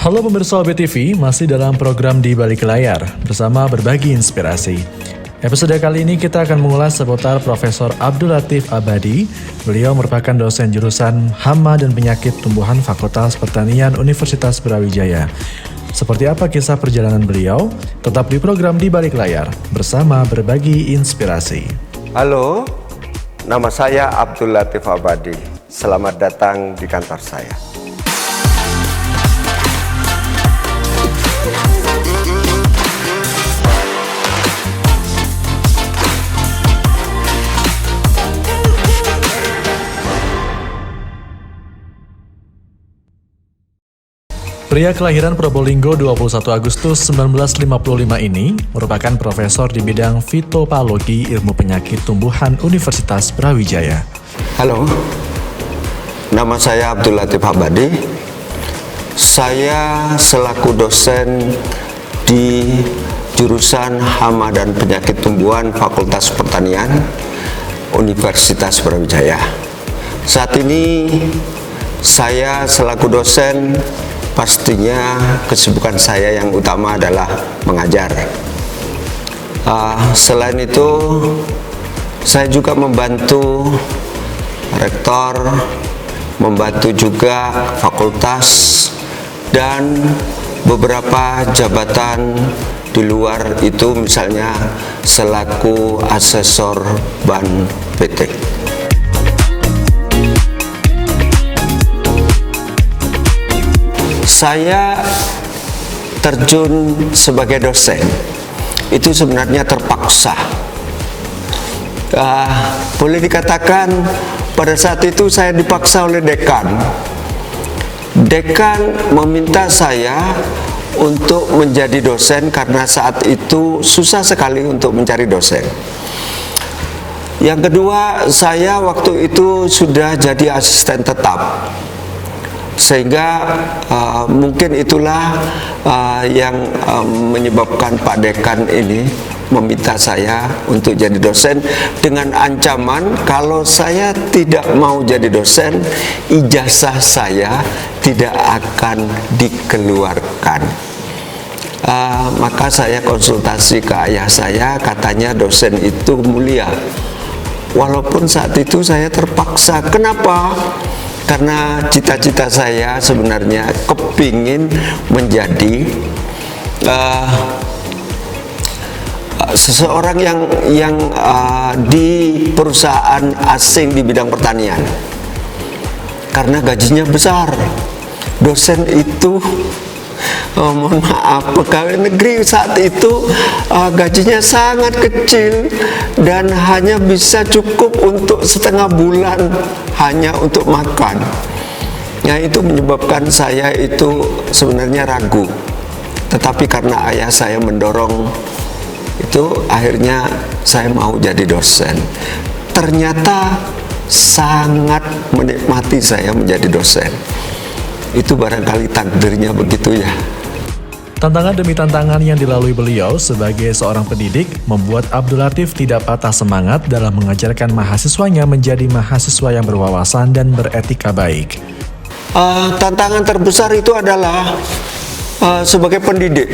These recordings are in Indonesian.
Halo pemirsa OBTV, masih dalam program Di Balik Layar bersama berbagi inspirasi. Episode kali ini kita akan mengulas seputar Profesor Abdul Latif Abadi. Beliau merupakan dosen jurusan Hama dan Penyakit Tumbuhan Fakultas Pertanian Universitas Brawijaya. Seperti apa kisah perjalanan beliau? Tetap di program Di Balik Layar bersama berbagi inspirasi. Halo, nama saya Abdul Latif Abadi. Selamat datang di kantor saya. Pria kelahiran Probolinggo 21 Agustus 1955 ini merupakan profesor di bidang fitopatologi ilmu penyakit tumbuhan Universitas Brawijaya. Halo, nama saya Abdul Latif Abadi. Saya selaku dosen di jurusan Hama dan Penyakit Tumbuhan Fakultas Pertanian Universitas Brawijaya. Saat ini saya selaku dosen, pastinya kesibukan saya yang utama adalah mengajar. Selain itu, saya juga membantu rektor, membantu juga fakultas, dan beberapa jabatan di luar itu, misalnya selaku asesor ban PT. Saya terjun sebagai dosen itu sebenarnya terpaksa. Boleh dikatakan pada saat itu saya dipaksa oleh dekan. Dekan meminta saya untuk menjadi dosen karena saat itu susah sekali untuk mencari dosen. Yang kedua, saya waktu itu sudah jadi asisten tetap. Sehingga mungkin itulah yang menyebabkan Pak Dekan ini meminta saya untuk jadi dosen dengan ancaman kalau saya tidak mau jadi dosen, ijazah saya tidak akan dikeluarkan. Maka saya konsultasi ke ayah saya, katanya dosen itu mulia. Walaupun saat itu saya terpaksa. Kenapa? Karena cita-cita saya sebenarnya kepingin menjadi seseorang yang di perusahaan asing di bidang pertanian, karena gajinya besar. Dosen itu mohon maaf, pegawai negeri saat itu gajinya sangat kecil dan hanya bisa cukup untuk setengah bulan hanya untuk makan. Ya, itu menyebabkan saya itu sebenarnya ragu. Tetapi karena ayah saya mendorong itu, akhirnya saya mau jadi dosen. Ternyata sangat menikmati saya menjadi dosen. Itu barangkali takdirnya begitu ya. Tantangan demi tantangan yang dilalui beliau sebagai seorang pendidik membuat Abdul Latif tidak patah semangat dalam mengajarkan mahasiswanya menjadi mahasiswa yang berwawasan dan beretika baik. Tantangan terbesar itu adalah sebagai pendidik,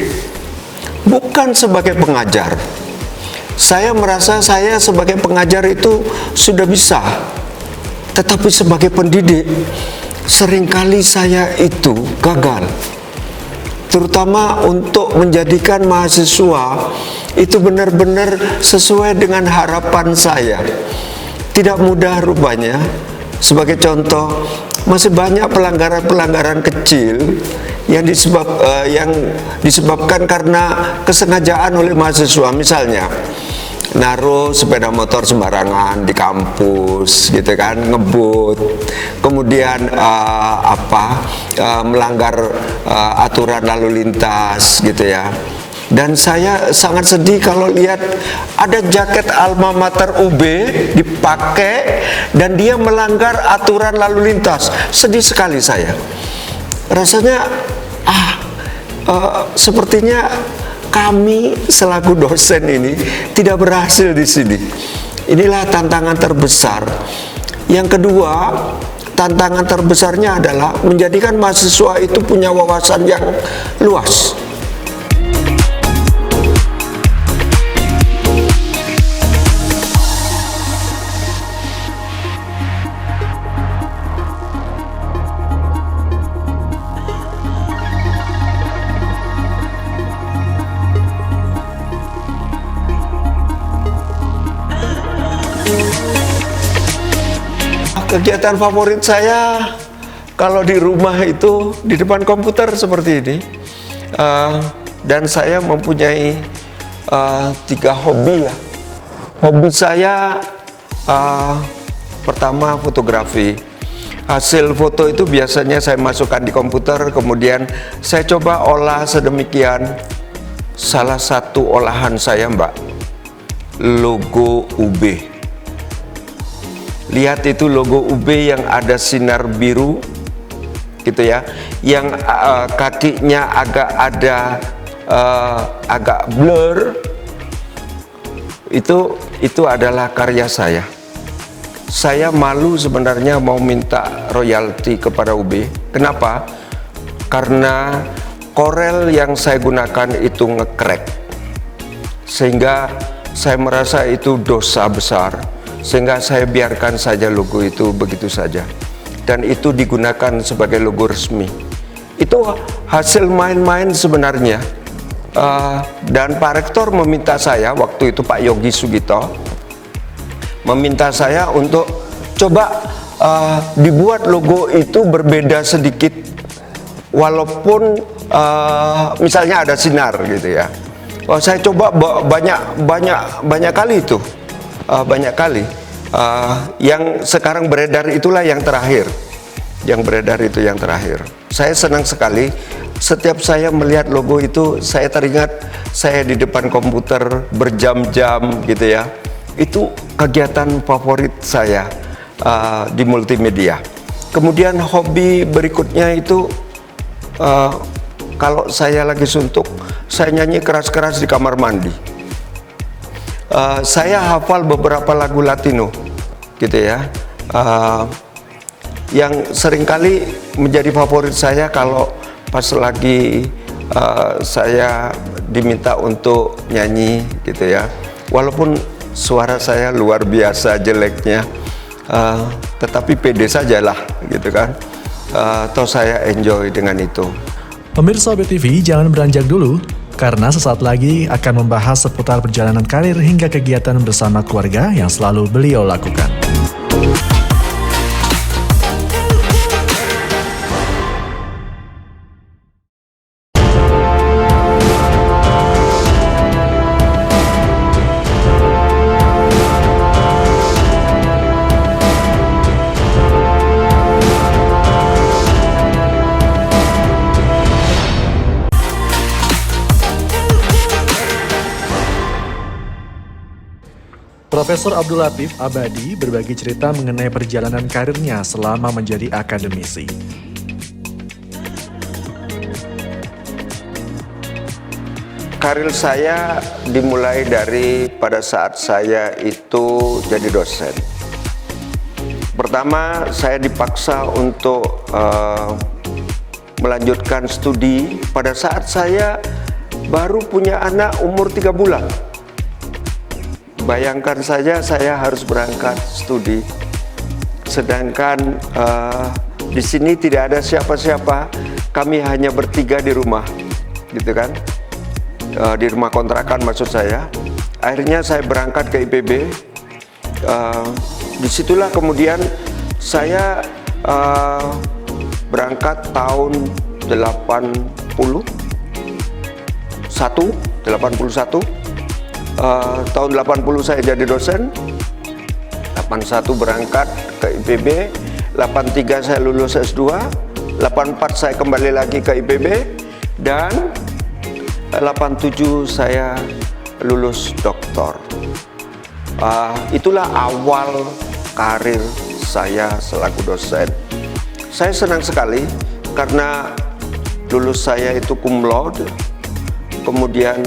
bukan sebagai pengajar. Saya merasa saya sebagai pengajar itu sudah bisa, tetapi sebagai pendidik seringkali saya itu gagal, terutama untuk menjadikan mahasiswa itu benar-benar sesuai dengan harapan saya. Tidak mudah rupanya. Sebagai contoh, masih banyak pelanggaran-pelanggaran kecil yang disebabkan karena kesengajaan oleh mahasiswa. Misalnya naruh sepeda motor sembarangan di kampus, gitu kan, ngebut, kemudian melanggar aturan lalu lintas, gitu ya. Dan saya sangat sedih kalau lihat ada jaket alma mater UB dipakai dan dia melanggar aturan lalu lintas. Sedih sekali saya. Rasanya sepertinya kami selaku dosen ini tidak berhasil di sini. Inilah tantangan terbesar. Yang kedua, tantangan terbesarnya adalah menjadikan mahasiswa itu punya wawasan yang luas. Kegiatan favorit saya kalau di rumah itu di depan komputer seperti ini, dan saya mempunyai 3 hobi ya. Hobi saya pertama fotografi. Hasil foto itu biasanya saya masukkan di komputer, kemudian saya coba olah sedemikian. Salah satu olahan saya, Mbak, logo UB. Lihat itu logo UB yang ada sinar biru gitu ya, yang kakinya agak blur. Itu adalah karya saya. Saya malu sebenarnya mau minta royalti kepada UB. Kenapa? Karena Corel yang saya gunakan itu nge-crack, sehingga saya merasa itu dosa besar. Sehingga saya biarkan saja logo itu begitu saja, dan itu digunakan sebagai logo resmi. Itu hasil main-main sebenarnya, dan Pak Rektor meminta saya, waktu itu Pak Yogi Sugito meminta saya untuk coba dibuat logo itu berbeda sedikit, walaupun misalnya ada sinar gitu ya. Saya coba banyak kali itu. Banyak kali. Yang sekarang beredar itulah yang terakhir. Yang beredar itu yang terakhir. Saya senang sekali. Setiap saya melihat logo itu, saya teringat saya di depan komputer berjam-jam gitu ya. Itu kegiatan favorit saya di multimedia. Kemudian hobi berikutnya itu, kalau saya lagi suntuk, saya nyanyi keras-keras di kamar mandi. Saya hafal beberapa lagu Latino gitu ya, yang seringkali menjadi favorit saya kalau pas lagi saya diminta untuk nyanyi gitu ya. Walaupun suara saya luar biasa jeleknya, tetapi pede sajalah gitu kan. Toh saya enjoy dengan itu. Pemirsa BTV, jangan beranjak dulu, karena sesaat lagi akan membahas seputar perjalanan karir hingga kegiatan bersama keluarga yang selalu beliau lakukan. Profesor Abdul Latif Abadi berbagi cerita mengenai perjalanan karirnya selama menjadi akademisi. Karir saya dimulai dari pada saat saya itu jadi dosen. Pertama, saya dipaksa untuk melanjutkan studi pada saat saya baru punya anak umur 3 bulan. Bayangkan saja saya harus berangkat studi, sedangkan di sini tidak ada siapa-siapa. Kami hanya bertiga di rumah, gitu kan? Di rumah kontrakan maksud saya. Akhirnya saya berangkat ke IPB. Disitulah kemudian saya berangkat tahun 81. Tahun 80 saya jadi dosen, 81 berangkat ke IPB, 83 saya lulus S2, 84 saya kembali lagi ke IPB, dan 87 saya lulus doktor. Itulah awal karir saya selaku dosen. Saya senang sekali karena lulus saya itu cum laude, kemudian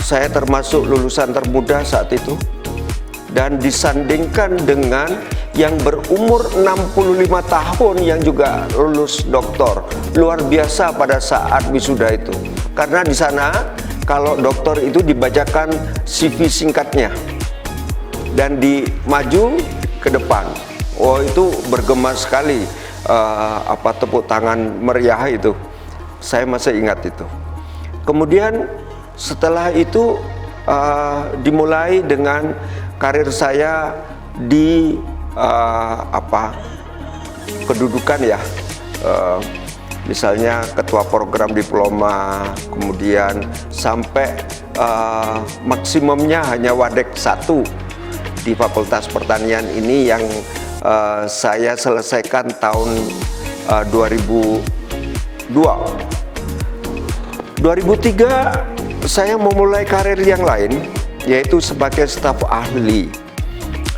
saya termasuk lulusan termuda saat itu, dan disandingkan dengan yang berumur 65 tahun yang juga lulus doktor. Luar biasa pada saat wisuda itu. Karena di sana kalau doktor itu dibacakan CV singkatnya dan dimaju ke depan. Oh, itu bergema sekali, tepuk tangan meriah itu. Saya masih ingat itu. Kemudian setelah itu dimulai dengan karir saya di kedudukan ya, misalnya ketua program diploma, kemudian sampai maksimumnya hanya wadek 1 di Fakultas Pertanian ini yang saya selesaikan tahun 2002. 2003 saya memulai karir yang lain, yaitu sebagai staf ahli,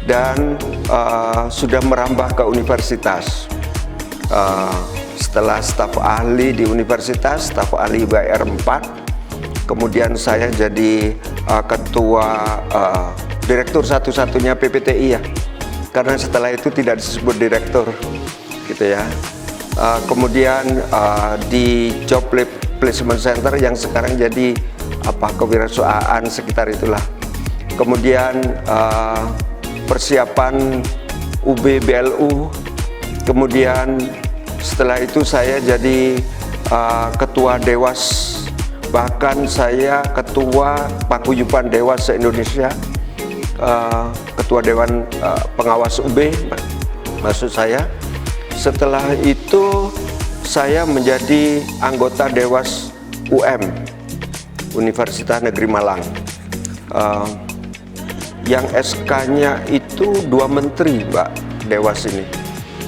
dan sudah merambah ke universitas. Setelah staf ahli di universitas, staf ahli BR 4, kemudian saya jadi ketua direktur satu-satunya PPTI ya, karena setelah itu tidak disebut direktur gitu ya. Kemudian di Job Placement Center yang sekarang jadi kewirausahaan sekitar itulah. Kemudian persiapan UB BLU, kemudian setelah itu saya jadi ketua Dewas, bahkan saya ketua Paguyuban Dewas se-Indonesia, ketua Dewan Pengawas UB maksud saya. Setelah itu saya menjadi anggota Dewas UM, Universitas Negeri Malang, yang SK-nya itu 2 menteri Mbak Dewas ini,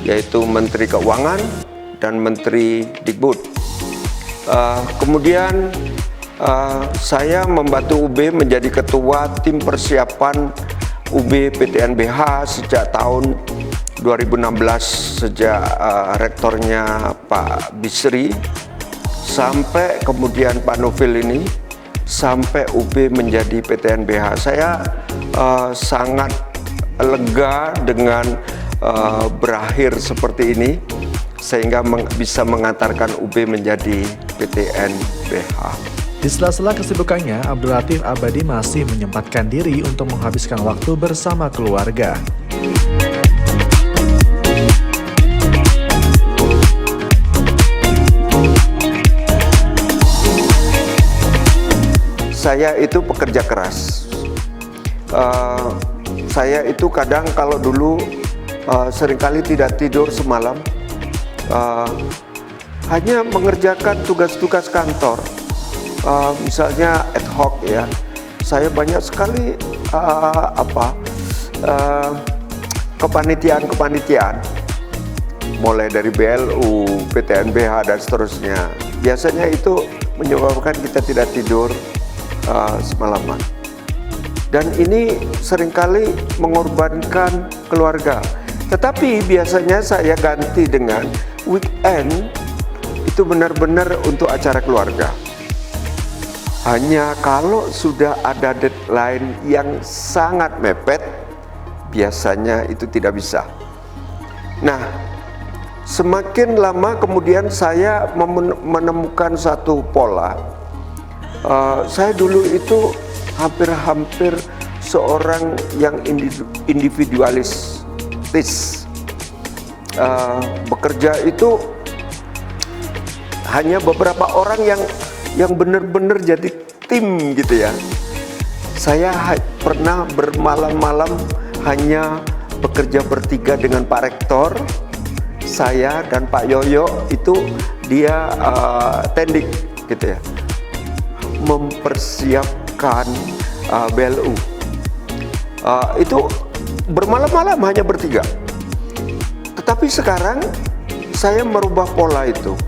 yaitu Menteri Keuangan dan Menteri Dikbud. Kemudian saya membantu UB menjadi ketua tim persiapan UB PTNBH sejak tahun 2016, sejak rektornya Pak Bisri sampai kemudian Pak Novil ini, sampai UB menjadi PTNBH. Saya sangat lega dengan berakhir seperti ini, sehingga bisa mengantarkan UB menjadi PTNBH. Di sela-sela kesibukannya, Abdul Latif Abadi masih menyempatkan diri untuk menghabiskan waktu bersama keluarga. Saya itu pekerja keras. Saya itu kadang kalau dulu seringkali tidak tidur semalam, hanya mengerjakan tugas-tugas kantor. Misalnya ad hoc ya, saya banyak sekali kepanitiaan, mulai dari BLU, PTNBH dan seterusnya. Biasanya itu menyebabkan kita tidak tidur semalaman, dan ini seringkali mengorbankan keluarga. Tetapi biasanya saya ganti dengan weekend itu benar-benar untuk acara keluarga. Hanya kalau sudah ada deadline yang sangat mepet, biasanya itu tidak bisa. Nah, semakin lama kemudian saya menemukan satu pola. Saya dulu itu hampir seorang yang individualis. Bekerja itu hanya beberapa orang yang benar-benar jadi tim gitu ya. Saya pernah bermalam-malam hanya bekerja bertiga dengan Pak Rektor, saya dan Pak Yoyo, itu dia tendik gitu ya, mempersiapkan BLU. Itu bermalam-malam hanya bertiga. Tetapi sekarang saya merubah pola itu.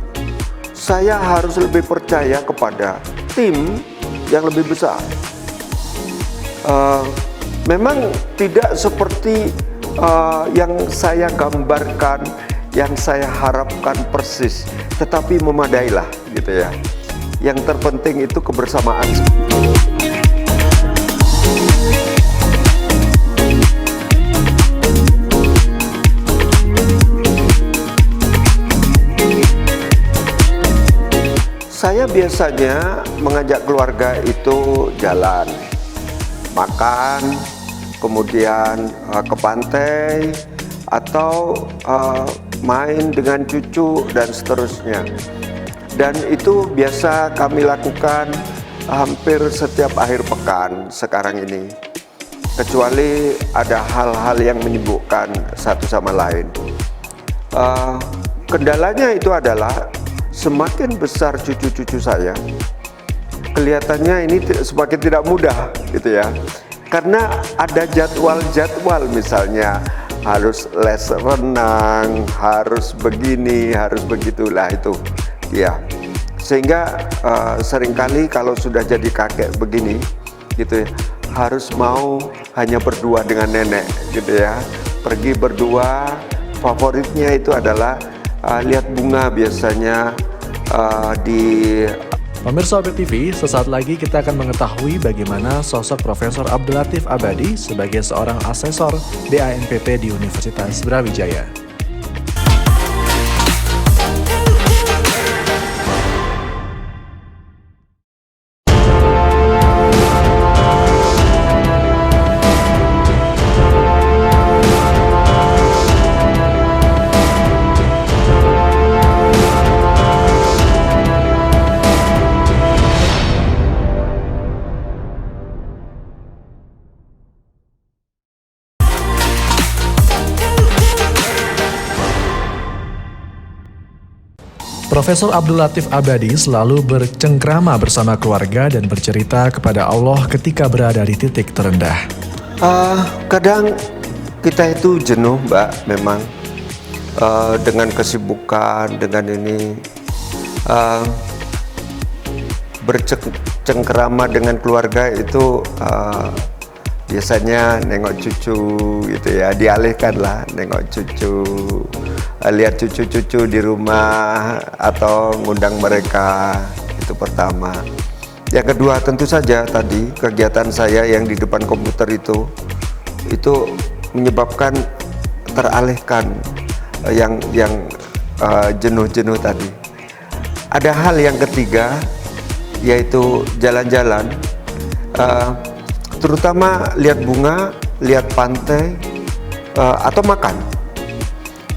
Saya harus lebih percaya kepada tim yang lebih besar. Memang tidak seperti yang saya gambarkan, yang saya harapkan persis, tetapi memadailah gitu ya. Yang terpenting itu kebersamaan. Saya biasanya mengajak keluarga itu jalan, makan, kemudian ke pantai, atau main dengan cucu dan seterusnya. Dan itu biasa kami lakukan hampir setiap akhir pekan sekarang ini, kecuali ada hal-hal yang menyibukkan satu sama lain. Kendalanya itu adalah semakin besar cucu-cucu saya, kelihatannya ini semakin tidak mudah gitu ya, karena ada jadwal-jadwal, misalnya harus les renang, harus begini, harus begitulah itu ya. Sehingga seringkali kalau sudah jadi kakek begini gitu ya, harus mau hanya berdua dengan nenek gitu ya, pergi berdua. Favoritnya itu adalah lihat bunga biasanya di... Pemirsa Objek TV, sesaat lagi kita akan mengetahui bagaimana sosok Profesor Abdul Latif Abadi sebagai seorang asesor BANPP di Universitas Brawijaya. Profesor Abdul Latif Abadi selalu bercengkrama bersama keluarga dan bercerita kepada Allah ketika berada di titik terendah. Kadang kita itu jenuh, Mbak, memang dengan kesibukan, dengan ini bercengkrama dengan keluarga itu biasanya nengok cucu gitu ya, dialihkan lah, nengok cucu, lihat cucu-cucu di rumah atau ngundang mereka, itu pertama. Yang kedua tentu saja tadi kegiatan saya yang di depan komputer itu menyebabkan teralihkan yang jenuh-jenuh tadi. Ada hal yang ketiga, yaitu jalan-jalan, terutama lihat bunga, lihat pantai, atau makan,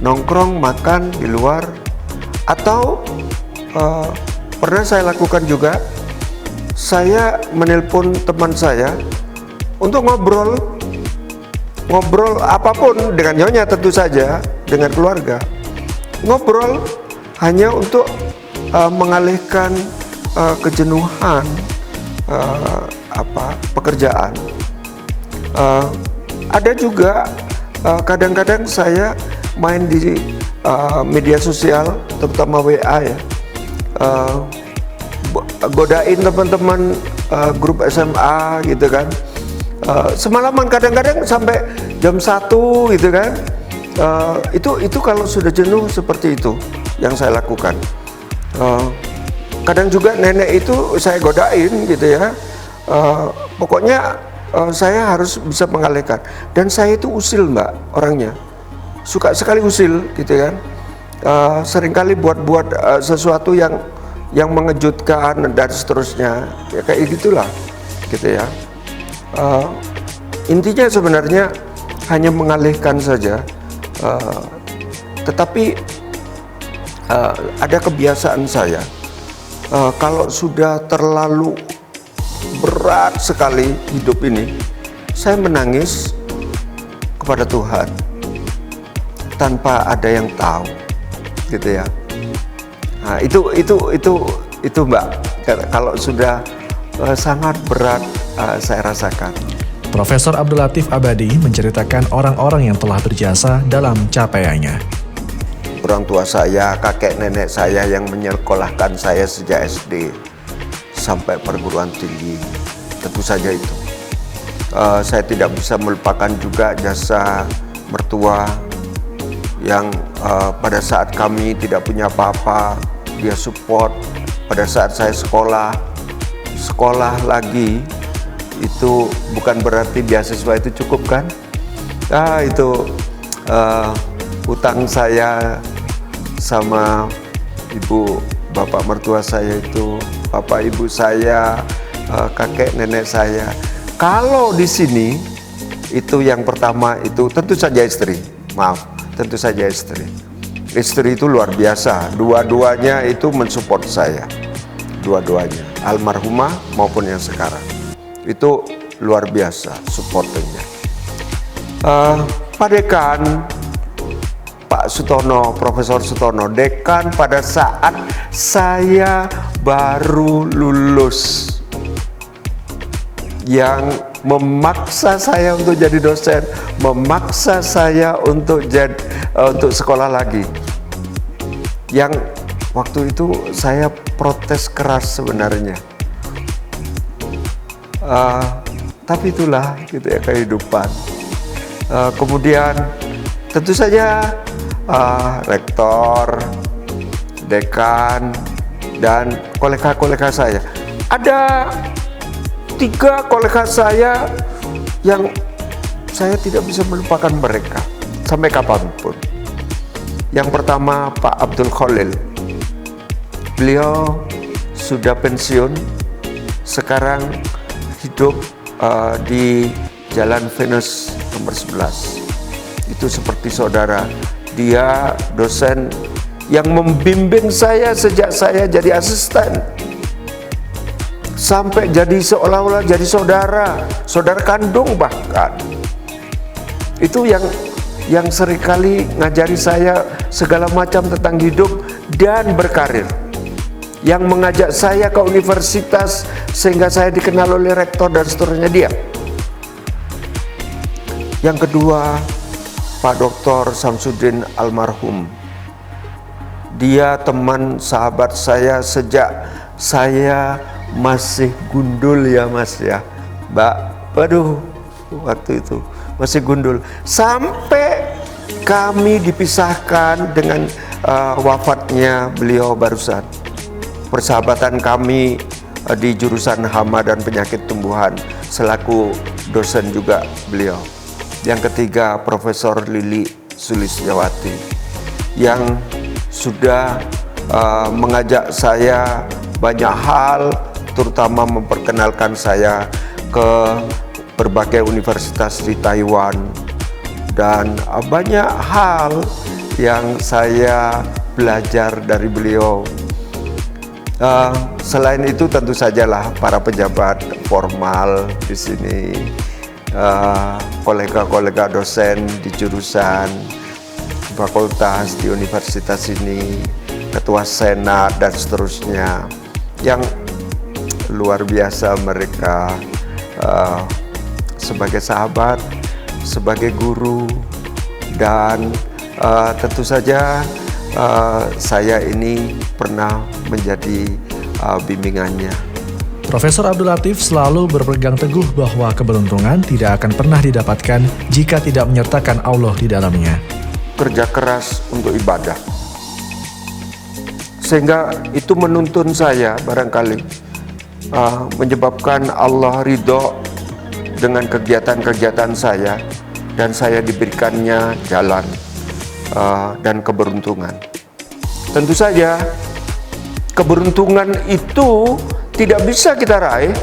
nongkrong makan di luar, atau pernah saya lakukan juga, saya menelpon teman saya untuk ngobrol apapun dengan nyonya, tentu saja dengan keluarga, ngobrol hanya untuk mengalihkan kejenuhan pekerjaan. Ada juga kadang-kadang saya main di media sosial, terutama WA ya, godain teman-teman grup SMA gitu kan, semalaman kadang-kadang sampai jam 1 gitu kan. Itu kalau sudah jenuh seperti itu yang saya lakukan. Kadang juga nenek itu saya godain gitu ya, pokoknya saya harus bisa mengalihkan. Dan saya itu usil, Mbak, orangnya suka sekali usil gitu kan, seringkali buat sesuatu yang mengejutkan dan seterusnya ya, kayak gitulah gitu ya. Intinya sebenarnya hanya mengalihkan saja, tetapi ada kebiasaan saya, kalau sudah terlalu berat sekali hidup ini, saya menangis kepada Tuhan tanpa ada yang tahu, gitu ya. Nah, itu Mbak, kalau sudah sangat berat saya rasakan. Profesor Abdul Latif Abadi menceritakan orang-orang yang telah berjasa dalam capaiannya. Orang tua saya, kakek nenek saya yang menyekolahkan saya sejak SD sampai perguruan tinggi, tentu saja itu. Saya tidak bisa melupakan juga jasa mertua yang pada saat kami tidak punya apa-apa, dia support. Pada saat saya sekolah lagi, itu bukan berarti beasiswa itu cukup kan? Itu utang saya sama ibu bapak mertua saya itu bapak ibu saya, kakek nenek saya. Kalau di sini itu yang pertama itu tentu saja istri. Tentu saja istri. Istri itu luar biasa. Dua-duanya itu mensupport saya. Dua-duanya, almarhumah maupun yang sekarang. Itu luar biasa supportnya. Pak Dekan, Pak Sutono, Profesor Sutono, Dekan pada saat saya baru lulus, yang memaksa saya untuk jadi dosen, memaksa saya untuk sekolah lagi. Yang waktu itu saya protes keras sebenarnya. Tapi itulah gitu ya kehidupan. Kemudian tentu saja rektor, dekan, dan kolega-kolega saya. Ada 3 kolega saya yang saya tidak bisa melupakan mereka sampai kapanpun. Yang pertama Pak Abdul Khalil. Beliau sudah pensiun, sekarang hidup di Jalan Venus nomor 11. Itu seperti saudara. Dia dosen yang membimbing saya sejak saya jadi asisten, sampai jadi seolah-olah jadi saudara kandung bahkan. Itu yang seringkali ngajari saya segala macam tentang hidup dan berkarir. Yang mengajak saya ke universitas sehingga saya dikenal oleh rektor dan seterusnya dia. Yang kedua, Pak Dr. Samsudin almarhum. Dia teman sahabat saya sejak saya masih gundul ya Mas ya, Mbak. Waduh, waktu itu masih gundul. Sampai kami dipisahkan dengan wafatnya beliau barusan. Persahabatan kami di jurusan hama dan penyakit tumbuhan selaku dosen juga beliau. Yang ketiga, Profesor Lili Sulistyawati yang sudah mengajak saya banyak hal, terutama memperkenalkan saya ke berbagai universitas di Taiwan, dan banyak hal yang saya belajar dari beliau. Selain itu tentu sajalah para pejabat formal di sini, kolega-kolega dosen di jurusan, fakultas di universitas ini, ketua senat dan seterusnya, yang luar biasa mereka sebagai sahabat, sebagai guru, dan tentu saja saya ini pernah menjadi bimbingannya. Profesor Abdul Latif selalu berpegang teguh bahwa keberuntungan tidak akan pernah didapatkan jika tidak menyertakan Allah di dalamnya. Kerja keras untuk ibadah, sehingga itu menuntun saya barangkali menyebabkan Allah ridho dengan kegiatan-kegiatan saya, dan saya diberikannya jalan dan keberuntungan. Tentu saja keberuntungan itu tidak bisa kita raih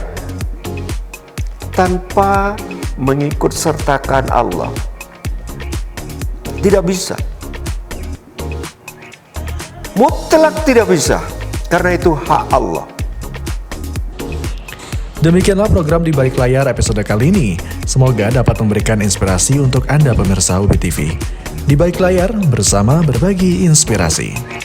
tanpa mengikut sertakan Allah. Tidak bisa. Mutlak tidak bisa. Karena itu hak Allah. Demikianlah program Di Balik Layar episode kali ini. Semoga dapat memberikan inspirasi untuk Anda pemirsa UBI TV. Di Balik Layar bersama berbagi inspirasi.